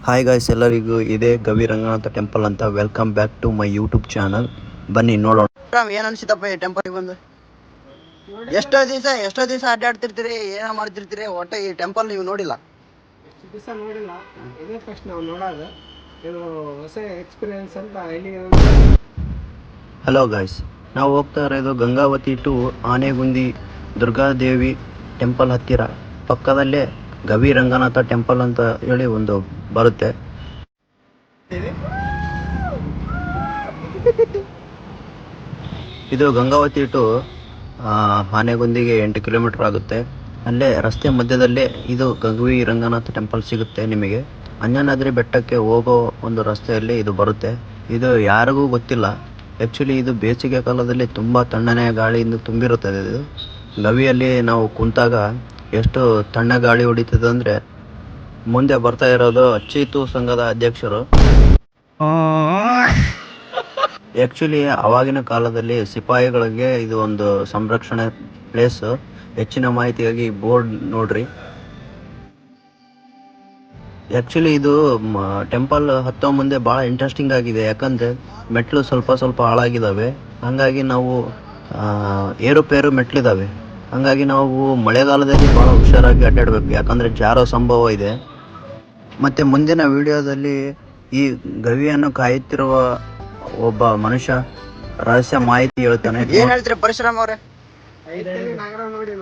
Hi guys, ಎಲ್ಲರಿಗೂ ಇದೇ Gavi Ranganatha temple ಅಂತ. Welcome back to my YouTube channel. ಬನ್ನಿ ನೋಡೋಣ. ಏನ್ ಅನ್ಸಿತಪ್ಪ ಈ ಟೆಂಪಲ್ಗೆ ಬಂದು? ಎಷ್ಟೋ ದಿವಸ ಅಡ್ಡಾಡ್ತಿರ್ತೀರಿ, ಏನೋ ಮಾಡ್ತಿರ್ತೀರಿ, ಒಟ್ಟ ಈ ಟೆಂಪಲ್ ನೀವು ನೋಡಿಲ್ಲ? ಎಷ್ಟು ದಿವಸ ನೋಡಿಲ್ಲ, ಇದೇ ಫಸ್ಟ್ ನಾವು ನೋಡೋದು. ಇದು ಹೊಸ ಎಕ್ಸ್ಪೀರಿಯನ್ಸ್ ಅಂತ ಇಲ್ಲಿಗೆ. ಹಲೋ ಗಾಯ್ಸ್, ನಾವು ಹೋಗ್ತಾ ಇರೋದು ಗಂಗಾವತಿ ಟು ಆನೆಗುಂದಿ ದುರ್ಗಾದೇವಿ ಟೆಂಪಲ್ ಹತ್ತಿರ. ಪಕ್ಕದಲ್ಲೇ ಗವಿ ರಂಗನಾಥ ಟೆಂಪಲ್ ಅಂತ ಹೇಳಿ ಒಂದು ಬರುತ್ತೆ. ಇದು ಗಂಗಾವತಿ ಟು ಆನೆಗುಂದಿಗೆ 8 ಕಿಲೋಮೀಟರ್ ಆಗುತ್ತೆ. ಅಲ್ಲೇ ರಸ್ತೆ ಮಧ್ಯದಲ್ಲೇ ಇದು ಗವಿ ರಂಗನಾಥ ಟೆಂಪಲ್ ಸಿಗುತ್ತೆ ನಿಮಗೆ. ಅಂಜನಾದ್ರಿ ಬೆಟ್ಟಕ್ಕೆ ಹೋಗೋ ಒಂದು ರಸ್ತೆಯಲ್ಲಿ ಇದು ಬರುತ್ತೆ. ಇದು ಯಾರಿಗೂ ಗೊತ್ತಿಲ್ಲ. ಆ್ಯಕ್ಚುಲಿ ಇದು ಬೇಸಿಗೆ ಕಾಲದಲ್ಲಿ ತುಂಬ ತಣ್ಣನೆಯ ಗಾಳಿಯಿಂದ ತುಂಬಿರುತ್ತದೆ. ಇದು ಗವಿಯಲ್ಲಿ ನಾವು ಕುಂತಾಗ ಎಷ್ಟು ತಣ್ಣ ಗಾಳಿ ಹೊಡಿತದೆ ಅಂದರೆ, ಮುಂದೆ ಬರ್ತಾ ಇರೋದು ಚೀತು ಸಂಘದ ಅಧ್ಯಕ್ಷರು. ಆ್ಯಕ್ಚುಲಿ ಆವಾಗಿನ ಕಾಲದಲ್ಲಿ ಸಿಪಾಯಿಗಳಿಗೆ ಇದು ಒಂದು ಸಂರಕ್ಷಣೆ ಪ್ಲೇಸ್. ಹೆಚ್ಚಿನ ಮಾಹಿತಿಗಾಗಿ ಬೋರ್ಡ್ ನೋಡ್ರಿ. ಆ್ಯಕ್ಚುಲಿ ಇದು ಟೆಂಪಲ್ ಹತ್ತೋ ಮುಂದೆ ಭಾಳ ಇಂಟ್ರೆಸ್ಟಿಂಗ್ ಆಗಿದೆ. ಯಾಕಂದರೆ ಮೆಟ್ಲು ಸ್ವಲ್ಪ ಹಾಳಾಗಿದ್ದಾವೆ. ಹಾಗಾಗಿ ನಾವು ಏರುಪೇರು ಮೆಟ್ಲಿದ್ದಾವೆ. ಹಾಗಾಗಿ ನಾವು ಮಳೆಗಾಲದಲ್ಲಿ ಭಾಳ ಹುಷಾರಾಗಿ ಅಡ್ಡಾಡಬೇಕು, ಯಾಕಂದರೆ ಜಾರೋ ಸಂಭವ ಇದೆ. ಮತ್ತು ಮುಂದಿನ ವಿಡಿಯೋದಲ್ಲಿ ಈ ಗವಿಯನ್ನು ಕಾಯುತ್ತಿರುವ ಒಬ್ಬ ಮನುಷ್ಯ ರಹಸ್ಯ ಮಾಹಿತಿ ಹೇಳ್ತಾನೆ. ಏನ್ ಹೇಳ್ತೀರಿ ಪರಶುರಾಮ್ ಅವ್ರೆ? ನಗರ ನೋಡಿ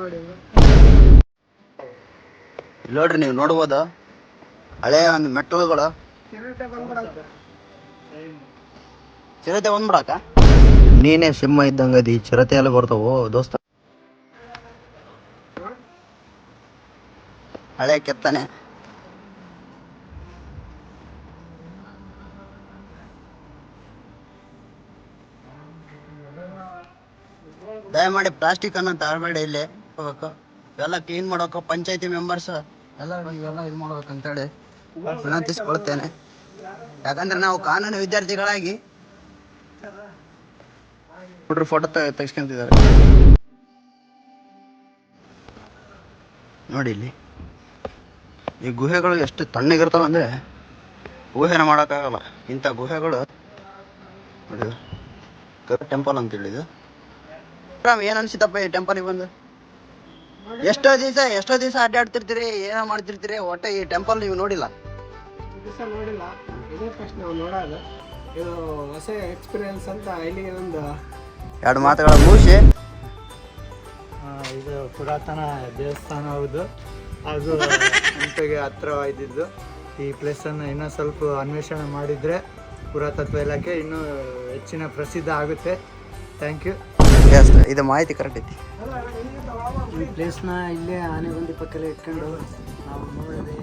ನೋಡ್ರಿ, ನೀವು ನೋಡ್ಬೋದು ಹಳೆಯ ಒಂದು ಮೆಟ್ಟಲುಗಳು. ಚಿರತೆ ಬಂದ್ಬಿಡಾಕ ನೀನೇ ಸಿಂಹ ಇದ್ದಂಗದಿ, ಚಿರತೆ ಎಲ್ಲ ಬರ್ತಾವೋ ದೋಸ್ತ. ಹಳೆ ಕೆತ್ತನೆ. ದಯಮಾಡಿ ಪ್ಲಾಸ್ಟಿಕ್ ಅನ್ನ ತರಬೇಡಿ. ಇಲ್ಲಿ ಹೋಗ್ಬೇಕು, ಇವೆಲ್ಲ ಕ್ಲೀನ್ ಮಾಡೋಕೆ ಪಂಚಾಯತಿ ಮೆಂಬರ್ಸ್ ಎಲ್ಲ ಇವೆಲ್ಲ ಇದು ಮಾಡ್ಬೇಕಂತೇಳಿ ವಿನಂತಿಸ್ಕೊಳ್ತೇನೆ. ಯಾಕಂದ್ರೆ ನಾವು ಕಾನೂನು ವಿದ್ಯಾರ್ಥಿಗಳಾಗಿ ನೋಡ್ರಿ ಫೋಟೋ ತೆಗಿಸ್ಕೊಂತಿದ್ದಾರೆ ನೋಡಿ. ಇಲ್ಲಿ ಈ ಗುಹೆಗಳು ಎಷ್ಟು ತಣ್ಣಗಿರ್ತಾವ ಅಂದರೆ ಊಹೆನ ಮಾಡೋಕ್ಕಾಗಲ್ಲ. ಇಂಥ ಗುಹೆಗಳು ನೋಡಿ. ಟೆಂಪಲ್ ಅಂತ ಹೇಳಿದ್ದು. ಏನ್ ಅನ್ಸಿತಪ್ಪ ಈ ಟೆಂಪಲ್ಗೆ ಬಂದು? ಎಷ್ಟೋ ದಿವಸ ಅಡ್ಡಾಡ್ತಿರ್ತೀರಿ, ಏನೋ ಮಾಡ್ತಿರ್ತೀರಿ, ಒಟ್ಟ ಈ ಟೆಂಪಲ್ ನೀವು ನೋಡಿಲ್ಲ? ಎಷ್ಟು ದಿವಸ ನೋಡಿಲ್ಲ, ಇದೇ ಫಸ್ಟ್ ನಾವು ನೋಡೋದು. ಇದು ಹೊಸ ಎಕ್ಸ್ಪೀರಿಯನ್ಸ್ ಅಂತ ಇಲ್ಲಿಗೆ ಒಂದು 2 ಮಾತುಗಳ ಮುಗಿಸಿ. ಇದು ಪುರಾತನ ದೇವಸ್ಥಾನ ಹೌದು. ಅದು ಹಂಪಿಗೆ ಹತ್ತಿರವಾಗಿದ್ದು. ಈ ಪ್ಲೇಸನ್ನು ಇನ್ನೂ ಸ್ವಲ್ಪ ಅನ್ವೇಷಣೆ ಮಾಡಿದರೆ ಪುರಾತತ್ವ ಇಲಾಖೆ ಇನ್ನೂ ಹೆಚ್ಚಿನ ಪ್ರಸಿದ್ಧ ಆಗುತ್ತೆ. Thank you. ಇದು ಮಾಹಿತಿ ಕರೆಕ್ಟ್ ಐತಿ. ಈ ಪ್ಲೇಸ್ನ ಇಲ್ಲೇ ಆನೆಗುಂದಿ ಪಕ್ಕದಲ್ಲಿ ಇಟ್ಕೊಂಡು ನಾವು ನೋಡಿದ್ರೆ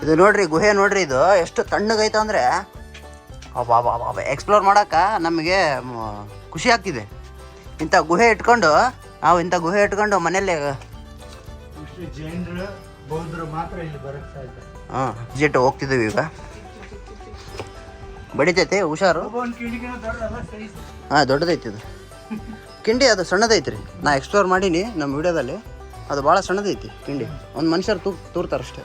ಇದು ನೋಡ್ರಿ, ಗುಹೆ ನೋಡ್ರಿ. ಇದು ಎಷ್ಟು ತಣ್ಣಗೈತ ಅಂದ್ರೆ ಎಕ್ಸ್ಪ್ಲೋರ್ ಮಾಡಕ ನಮಗೆ ಖುಷಿ ಆಗ್ತಿದೆ. ಇಂಥ ಗುಹೆ ಇಟ್ಕೊಂಡು ಮನೆಯಲ್ಲೇ ಜೈನರು ಬೌದ್ಧರು ಮಾತ್ರ ಇಲ್ಲಿ ಬರಕ್ತಾ ಇದ್ದಾರೆ. ವಿಸಿಟ್ ಹೋಗ್ತಿದ್ದೀವಿ ಈಗ. ಬಡಿತೈತೆ, ಹುಷಾರು. ದೊಡ್ಡದೈತಿ ಇದು ಕಿಂಡಿ. ಅದು ಸಣ್ಣದೈತ್ರಿ. ನಾ ಎಕ್ಸ್ಪ್ಲೋರ್ ಮಾಡೀನಿ ನಮ್ಮ ವಿಡಿಯೋದಲ್ಲಿ. ಅದು ಭಾಳ ಸಣ್ಣದೈತಿ ಕಿಂಡಿ. ಒಂದು ಮನುಷ್ಯರು ತೂರ್ತಾರಷ್ಟೇ.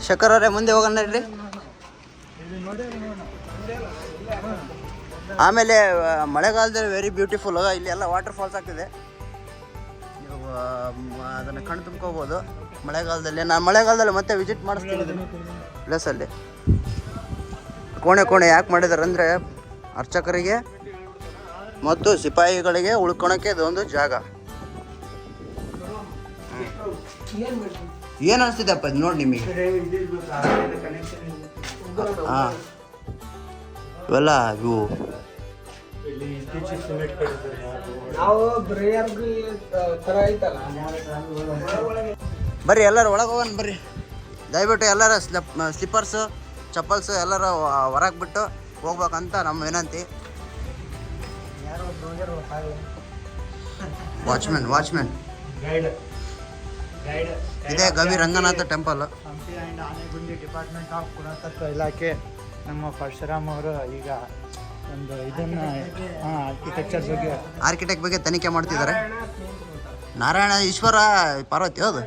ಶಂಕರ್ ಅವರೇ, ಮುಂದೆ ಹೋಗೋಣ ನಡ್ರಿ. ಆಮೇಲೆ ಮಳೆಗಾಲದಲ್ಲಿ ವೆರಿ ಬ್ಯೂಟಿಫುಲ್. ಇಲ್ಲಿ ಎಲ್ಲ ವಾಟರ್ ಫಾಲ್ಸ್ ಆಗ್ತಿದೆ. ನೀವು ಅದನ್ನು ಕಣ್ಣು ತುಂಬ್ಕೋಬೋದು ಮಳೆಗಾಲದಲ್ಲಿ. ನಾನು ಮಳೆಗಾಲದಲ್ಲಿ ಮತ್ತೆ ವಿಸಿಟ್ ಮಾಡಿಸ್ತೀನಿ ಇದನ್ನು ಪ್ಲೇಸಲ್ಲಿ. ಕೋಣೆ ಯಾಕೆ ಮಾಡಿದ್ದಾರೆ ಅಂದರೆ, ಅರ್ಚಕರಿಗೆ ಮತ್ತು ಸಿಪಾಯಿಗಳಿಗೆ ಉಳ್ಕೊಳಕ್ಕೆ ಇದೊಂದು ಜಾಗ. ಏನು ಅನಿಸ್ತಿದೆಪ್ಪ ಇದು ನೋಡಿ ನಿಮಗೆ? ಹಾಂ, ಇವೆಲ್ಲ ಇವು ಬರ್ರಿ ಎಲ್ಲರೂ ಒಳಗೆ ಹೋಗೋಣ ಬರ್ರಿ. ದಯವಿಟ್ಟು ಎಲ್ಲರ ಸ್ಲಿಪ್ಪರ್ಸು ಚಪ್ಪಲ್ಸು ಎಲ್ಲರೂ ಹೊರಗೆ ಬಿಟ್ಟು ಹೋಗ್ಬೇಕಂತ ನಮ್ಮ ವಿನಂತಿ. ವಾಚ್ಮೆನ್ ಇದೇ Gavi Ranganatha temple. Hampi and Anegundi department of ಪುರಾತತ್ವ ಇಲಾಖೆ ನಮ್ಮ ಪರಶುರಾಮ್ ಅವರು ಈಗ ಒಂದು ಇದನ್ನು ಆರ್ಕಿಟೆಕ್ಟ್ ಬಗ್ಗೆ ತನಿಖೆ ಮಾಡ್ತಿದ್ದಾರೆ. ನಾರಾಯಣ ಈಶ್ವರ ಪಾರ್ವತಿ ಹೌದು.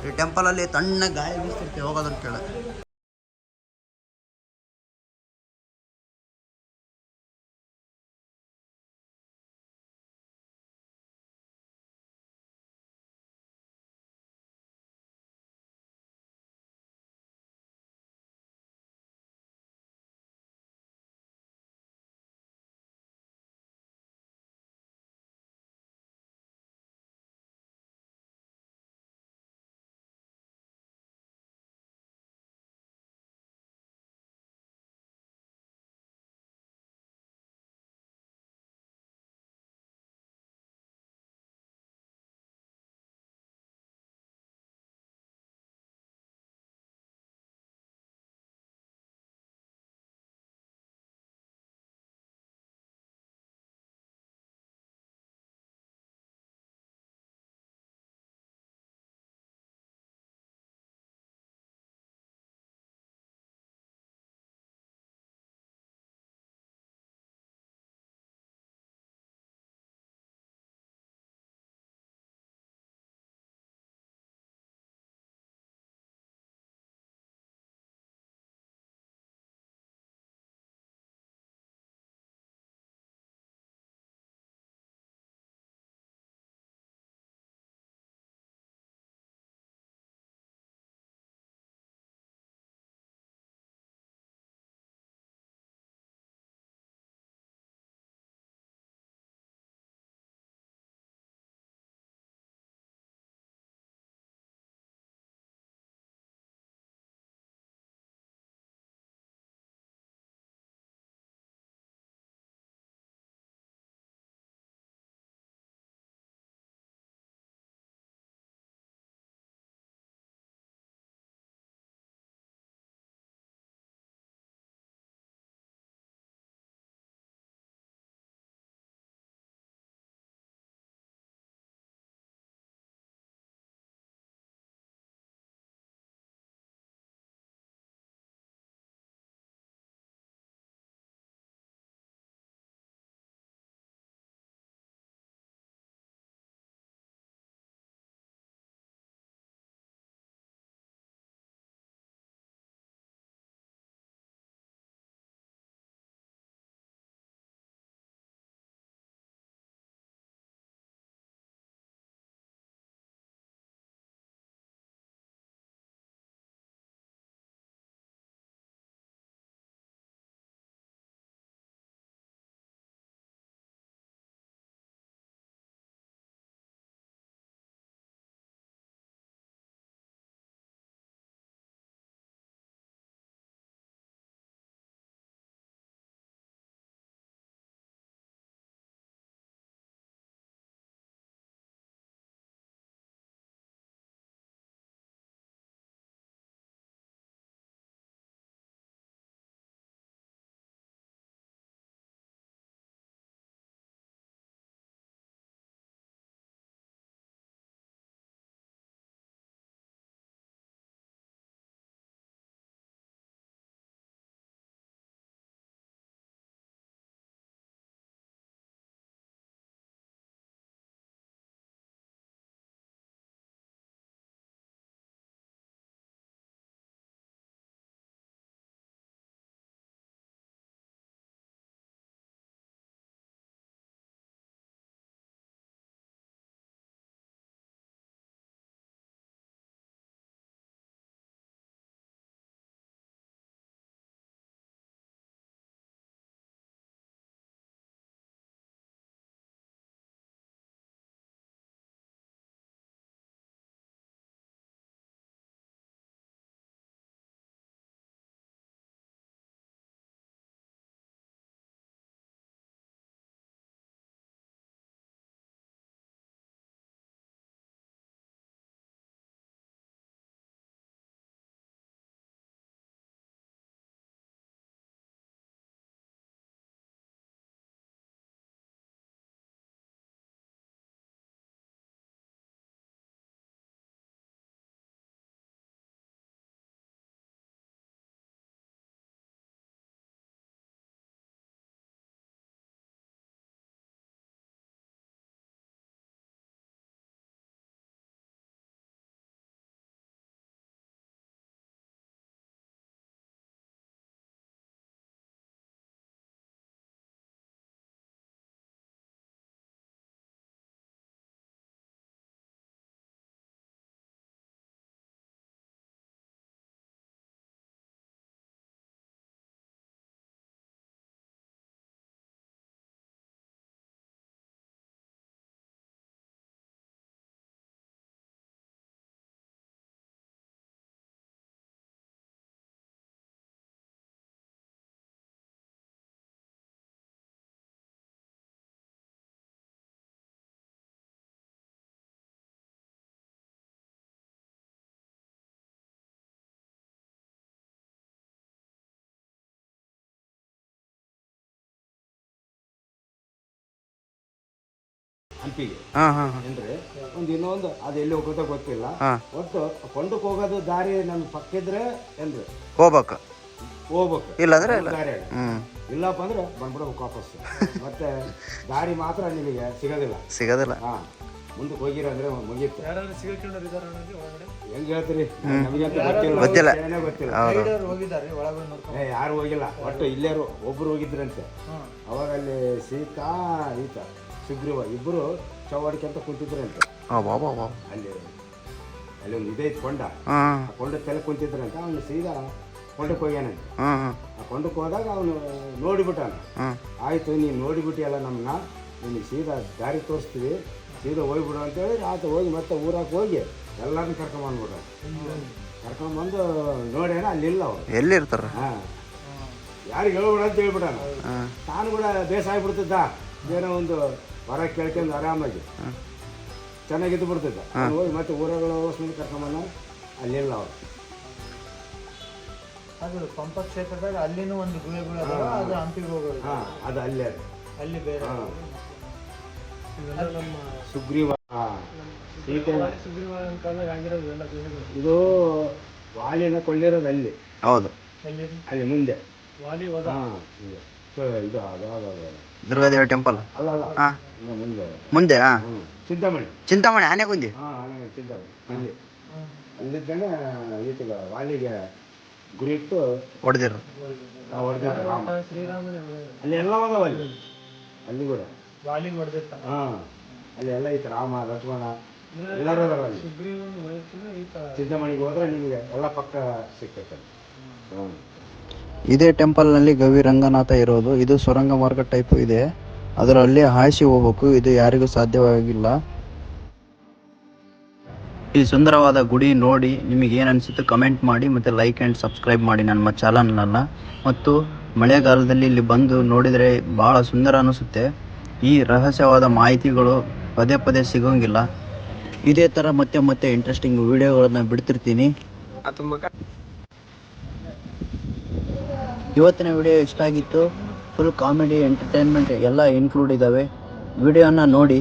ಈ ಟೆಂಪಲಲ್ಲಿ ತಣ್ಣ ಗಾಳಿ ಬೀಸ್ತಿರ್ತೀವಿ ಹೋಗೋದ್ರ ಕೇಳ. ಹಂಪಿಗೆ ಹಾಂ ಹಾಂ ಹಾಂ ಏನ್ರಿ ಒಂದು ಇನ್ನೊಂದು ಅದು ಎಲ್ಲಿ ಹೋಗೋದೋ ಗೊತ್ತಿಲ್ಲ. ಹಾಂ ಒಟ್ಟು ಕೊಂಡಕ್ಕೆ ಹೋಗೋದು ದಾರಿ ನಮ್ಮ ಪಕ್ಕಿದ್ರೆ ಏನ್ರಿ ಹೋಗ್ಬೇಕು, ಹೋಗ್ಬೇಕು, ಇಲ್ಲಾಂದ್ರೆ ಇಲ್ಲ. ದಾರಿ ಹ್ಞೂ ಇಲ್ಲಪ್ಪ ಅಂದ್ರೆ ಬಂದ್ಬಿಡ್ಬೇಕು ವಾಪಸ್. ಮತ್ತೆ ದಾರಿ ಮಾತ್ರ ನಿಮಗೆ ಸಿಗೋದಿಲ್ಲ. ಸಿಗೋದಿಲ್ಲ. ಹಾ ಮುಂದಕ್ಕೆ ಹೋಗಿರ ಅಂದ್ರೆ ಮುಗೀತು. ಯಾರಾದ್ರೂ ಸಿಗಾಕೊಂಡಿದ್ದಾರೆ ಒಳಗಡೆ? ಹೆಂಗ್ ಹೇಳ್ತೀರಿ, ನಮಗೆ ಗೊತ್ತಿಲ್ಲ. ಏನೇ ಗೊತ್ತಿಲ್ಲ. ಹೌದು. ರೈಡರ್ ಹೋಗಿದ್ದಾರೆ ಒಳಗೆ ನೋಡ್ಕೊಂಡು. ಯಾರು ಹೋಗಿಲ್ಲ, ಒಟ್ಟು ಇಲ್ಲೇರು ಒಬ್ರು ಹೋಗಿದ್ರಂತೆ. ಹ್ಮ್. ಅವಾಗ ಅಲ್ಲಿ ಸೀತಾ ಈತ ಸುಗ್ರೀವ ಇಬ್ಬರು ಚೌವಾಡಿಕೆ ಅಂತ ಕುಂತಿದ್ರಂತೆ. ಬಾಬಾ. ಅಲ್ಲಿ ಅಲ್ಲಿ ಒಂದು ಇದೈತ್ ಕೊಂಡ, ಹಾಂ ಆ ಕೊಂಡ ತಲೆ ಕುಂತಿದ್ರಂತೆ. ಅವನು ಸೀದಾ ಕೊಂಡಕ್ಕೆ ಹೋಗ್ಯಾನಂತೆ. ಹಾಂ ಹಾಂ ಆ ಕೊಂಡಕ್ಕೆ ಹೋದಾಗ ಅವನು ನೋಡಿಬಿಟ್ಟಾನ. ಹಾಂ ಆಯ್ತು ನೀನು ನೋಡಿಬಿಟ್ಟಿಯಲ್ಲ ನಮ್ಮನ್ನ, ನಿನಗೆ ಸೀದಾ ದಾರಿ ತೋರಿಸ್ತೀವಿ, ಸೀದಾ ಹೋಗ್ಬಿಡು ಅಂತೇಳಿ ಆತ ಹೋಗಿ ಮತ್ತೆ ಊರಾಗ ಹೋಗಿ ಎಲ್ಲರನ್ನ ಕರ್ಕೊಂಬಂದ್ಬಿಟ್ಟ. ಕರ್ಕೊಂಬಂದು ನೋಡೇನ ಅಲ್ಲಿಲ್ಲ ಅವ್ರು. ಎಲ್ಲಿರ್ತಾರೆ? ಹಾಂ ಯಾರಿಗೆ ಹೇಳ್ಬಿಡ ಅಂತ ಹೇಳ್ಬಿಟ್ಟಾನ. ಹಾಂ ತಾನು ಕೂಡ ಬೇಸ ಆಗ್ಬಿಡ್ತಿದ್ದ, ಏನೋ ಒಂದು ಹೊರ ಕೇಳ್ಕೊಂಡು ಆರಾಮಾಗಿ ಚೆನ್ನಾಗಿದ್ದು ಬಿಡ್ತಿದ್ದ. ಅವ್ನು ಹೋಗಿ ಮತ್ತೆ ಊರಗಳು ಹೋಗಿ ಕರ್ಕೊಂಬಂದ, ಅಲ್ಲಿಲ್ಲ ಅವ್ರು. ಅದು ಪಂಪ ಕ್ಷೇತ್ರದಾಗ ಅಲ್ಲಿನೂ ಒಂದು ಗುಹೆಗಳು ಅದಾವ, ಅದು ಹಂಪಿಗೆ ಹೋಗೋದು. ಹಾಂ ಅದು ಅಲ್ಲೇ ಅದು. ಅಲ್ಲಿ ಬೇರೆ. ಹಾಂ ಇವೆಲ್ಲ ನಮ್ಮ ಸುಗ್ರೀವ ಸೀತೆ ಸುಗ್ರೀವನ ಕಾಲದಾಗ ಆಗಿರೋದು ಎಲ್ಲ ಗುಹೆಗಳು. ಇದು ವಾಲಿನ ಕೊಳ್ಳಿರೋದು ಅಲ್ಲಿ, ಹೌದು. ಎಲ್ಲಿ? ಅಲ್ಲಿ ಮುಂದೆ. ವಾಲಿ ಹೋದ. ಹಾಂ ಇದು ಅದು ದುರ್ಗಾದೇವಿ ಟೆಂಪಲ್. ಅಲ್ಲ ಅಲ್ಲ, ಹಾಂ ಇನ್ನು ಮುಂದೆ. ಮುಂದೆ. ಹಾಂ ಚಿಂತಾಮಣಿ. ಚಿಂತಾಮಣಿ ಆನೆಗುಂದಿ. ಹಾಂ ಚಿಂತಾಮಣಿ ಅಲ್ಲಿ ಅಲ್ಲಿದ್ದಾನೆ. ಈತಗ ವಾಲಿಗೆ ಗುರಿ ಇಟ್ಟು ಹೊಡೆದಿರು. ಹೊಡೆದಿದ್ದ ರಾಮ. ಶ್ರೀರಾಮನ ಅಲ್ಲಿ ಎಲ್ಲ ಹೋದವ ಅಲ್ಲಿ, ಅಲ್ಲಿ ಕೂಡ. ವಾಲಿಗೆ ಹೊಡೆದಿರ್ತ. ಹಾಂ ಅಲ್ಲಿ ಎಲ್ಲ ಐತೆ, ರಾಮ ಲಕ್ಷ್ಮಣ ಎಲ್ಲರೂ ಅದಾರ ಅಲ್ಲಿ. ಸುಗ್ರೀವನ ವಯಸ್ಸಿನ ಈತ ಚಿಂತಾಮಣಿಗೆ ಹೋದ್ರೆ ನಿಮಗೆ ಎಲ್ಲ ಪಕ್ಕ ಸಿಗ್ತೈತೆ. ಹ್ಞೂ ಇದೇ ಟೆಂಪಲ್ನಲ್ಲಿ ಗವಿ ರಂಗನಾಥ ಇರೋದು. ಇದು ಸುರಂಗ ಮಾರ್ಗ ಟೈಪ್ ಇದೆ, ಅದರಲ್ಲಿ ಹಾಯಿಸಿ ಹೋಗ್ಬೇಕು. ಇದು ಯಾರಿಗೂ ಸಾಧ್ಯವಾಗಿಲ್ಲ. ಈ ಸುಂದರವಾದ ಗುಡಿ ನೋಡಿ ನಿಮಗೆ ಏನು ಅನಿಸುತ್ತೆ ಕಮೆಂಟ್ ಮಾಡಿ, ಮತ್ತು ಲೈಕ್ ಆ್ಯಂಡ್ ಸಬ್ಸ್ಕ್ರೈಬ್ ಮಾಡಿ ನಮ್ಮ ಚಾನಲ್ನನ್ನು. ಮತ್ತು ಮಳೆಗಾಲದಲ್ಲಿ ಇಲ್ಲಿ ಬಂದು ನೋಡಿದರೆ ಭಾಳ ಸುಂದರ ಅನಿಸುತ್ತೆ. ಈ ರಹಸ್ಯವಾದ ಮಾಹಿತಿಗಳು ಪದೇ ಪದೇ ಸಿಗೋಂಗಿಲ್ಲ. ಇದೇ ಥರ ಮತ್ತೆ ಇಂಟ್ರೆಸ್ಟಿಂಗ್ ವಿಡಿಯೋಗಳನ್ನು ಬಿಡ್ತಿರ್ತೀನಿ. ಇವತ್ತಿನ ವಿಡಿಯೋ ಇಷ್ಟ ಆಗಿತ್ತು. ಫುಲ್ ಕಾಮಿಡಿ, ಎಂಟರ್ಟೈನ್ಮೆಂಟ್ ಎಲ್ಲ ಇನ್ಕ್ಲೂಡ್ ಇದ್ದಾವೆ. ವಿಡಿಯೋನ ನೋಡಿ.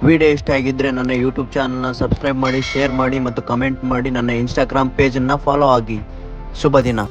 ವಿಡಿಯೋ ಇಷ್ಟ ಆಗಿದ್ದರೆ ನನ್ನ ಯೂಟ್ಯೂಬ್ ಚಾನಲ್ನ ಸಬ್ಸ್ಕ್ರೈಬ್ ಮಾಡಿ, ಶೇರ್ ಮಾಡಿ ಮತ್ತು ಕಮೆಂಟ್ ಮಾಡಿ. ನನ್ನ ಇನ್ಸ್ಟಾಗ್ರಾಮ್ ಪೇಜನ್ನು ಫಾಲೋ ಆಗಿ. ಶುಭ ದಿನ.